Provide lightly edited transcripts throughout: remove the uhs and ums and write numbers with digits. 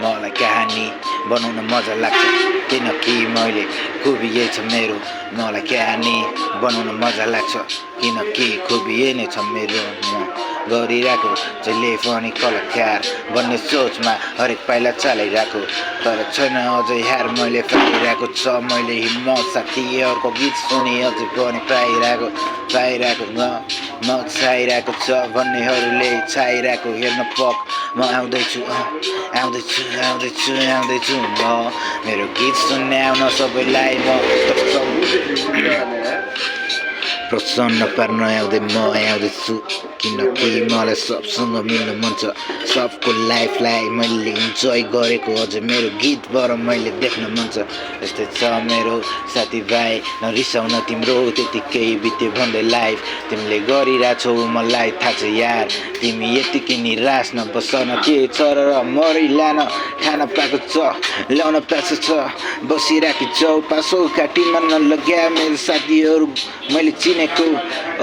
मलाई कहानी बनाउन मजा लाग्छ किनकि मैले खुबी यही छ मेरो मलाई कहानी बनाउन मजा लाग्छ किनकि खुबी यही नै छ मेरो म गरिरहेको जहिले पनि कलाकार बन्ने सोचमा हरेक पाइला चलाइरहेको तर छैन अझै हार मैले पाइरहेको छ मैले हिम्मत साथीहरूको गीत सुनि अझै पनि पाइरहेको म छाइरहेको छ भन्नेहरूले छाइरहेको हेर्न पक म आउँदैछु म मेरो गीत सुन्ने आउन सबैलाई म प्रसन्न पार्न आउँदै म आउँदैछु किनकि मलाई सबसँग मिल्न मन छ सबको लाइफलाई मैले इन्जोय गरेको अझ मेरो गीतबाट मैले देख्न मन छ यस्तै छ मेरो साथीभाइ नरिसाउन तिम्रो त्यतिकै बित्यो भन्दै लाइफ तिमीले गरिरहेछौ मलाई थाहा छ यार तिमी यतिकै निराश नबस न के छ र मरै लान खान पाएको छ ल्याउन पाएको छ बसिरहेको चौपासो काटीमा नलग्या मेरो साथीहरू मैले चिनेको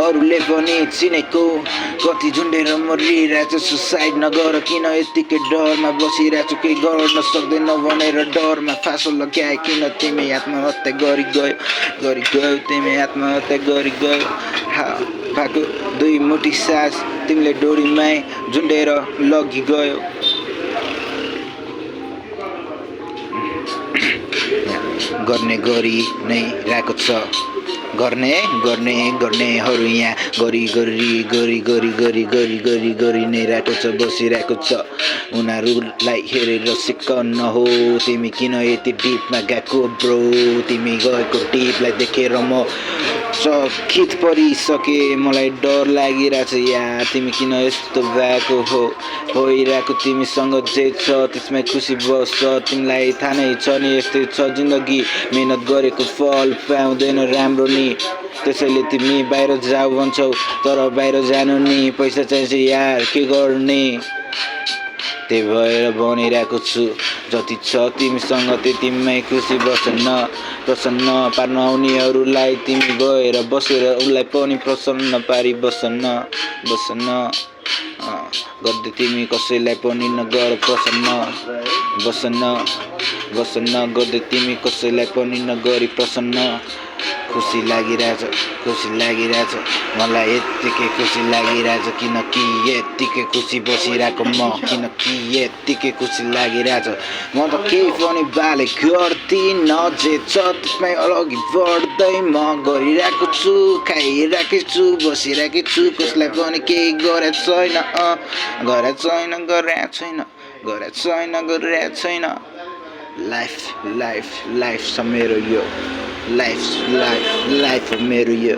अरूले पनि चिनेको कति झुन्डेर मरिरहेछ सुसाइड नगर किन यतिकै डरमा बसिरहेछु केही गर्न सक्दैन भनेर डरमा फाँसो लगाए किन तिमी आत्महत्या गरी गयो तिमी आत्महत्या गरी गयो भएको 2 मुठी सास तिमीले डोरीमै झुन्डेर लगी गयो गर्ने गरी नै रहेको छ गर्नेहरू यहाँ गरी नै रहेको छ बसिरहेको छ उनीहरूलाई हेरेर सिक्क नहो तिमी किन यति डिपमा गएको ब्रो तिमी गएको डिपलाई देखेर म चकित परिसके मलाई डर लागिरहेछ यार तिमी किन यस्तो भएको होइरहेको तिमीसँग जे छ त्यसमै खुसी बस्छ तिमीलाई थाहा नै छ नि यस्तै छ जिन्दगी मेहनत गरेको फल पाउँदैन राम्रो नि त्यसैले तिमी बाहिर जाऊ भन्छौ तर बाहिर जानु नि पैसा चाहिन्छ यार के गर्ने त्यही भएर भनिरहेको छु जति छ तिमीसँग त्यतिमै खुसी प्रसन्न पार्न आउनेहरूलाई तिमी गएर बसेर उसलाई पनि प्रसन्न पारी बस्न गर्दै तिमी कसैलाई पनि नगर प्रसन्न बस्न गर्दै तिमी कसैलाई पनि नगरी प्रसन्न खुसी लागिरहेछ मलाई यत्तिकै खुसी लागिरहेछ किनकि यत्तिकै खुसी बसिरहेको म किनकि यत्तिकै खुसी लागिरहेछ म त केही पनि बाले गर्दिन जे छ त्यसमै अघि बढ्दै म गरिरहेको छु खाइरहेको छु बसिरहेको छु कसलाई पनि केही गरेको छैन लाइफ छ मेरो यो लाइफ मेरो यो